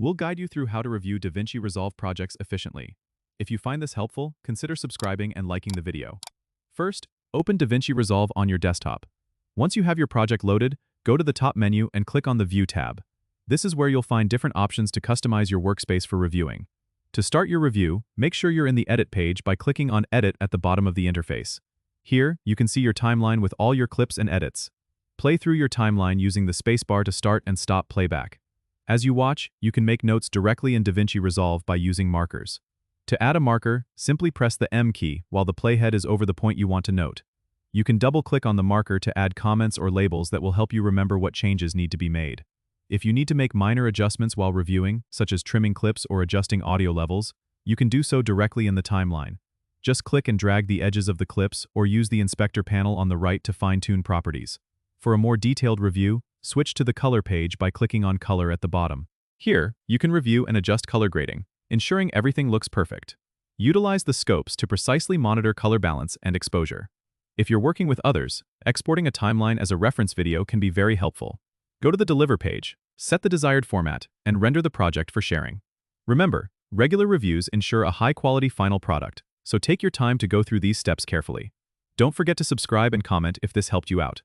We'll guide you through how to review DaVinci Resolve projects efficiently. If you find this helpful, consider subscribing and liking the video. First, open DaVinci Resolve on your desktop. Once you have your project loaded, go to the top menu and click on the View tab. This is where you'll find different options to customize your workspace for reviewing. To start your review, make sure you're in the Edit page by clicking on Edit at the bottom of the interface. Here, you can see your timeline with all your clips and edits. Play through your timeline using the spacebar to start and stop playback. As you watch, you can make notes directly in DaVinci Resolve by using markers. To add a marker, simply press the M key while the playhead is over the point you want to note. You can double-click on the marker to add comments or labels that will help you remember what changes need to be made. If you need to make minor adjustments while reviewing, such as trimming clips or adjusting audio levels, you can do so directly in the timeline. Just click and drag the edges of the clips or use the inspector panel on the right to fine-tune properties. For a more detailed review, switch to the color page by clicking on Color at the bottom. Here, you can review and adjust color grading, ensuring everything looks perfect. Utilize the scopes to precisely monitor color balance and exposure. If you're working with others, exporting a timeline as a reference video can be very helpful. Go to the Deliver page, set the desired format, and render the project for sharing. Remember, regular reviews ensure a high-quality final product, so take your time to go through these steps carefully. Don't forget to subscribe and comment if this helped you out.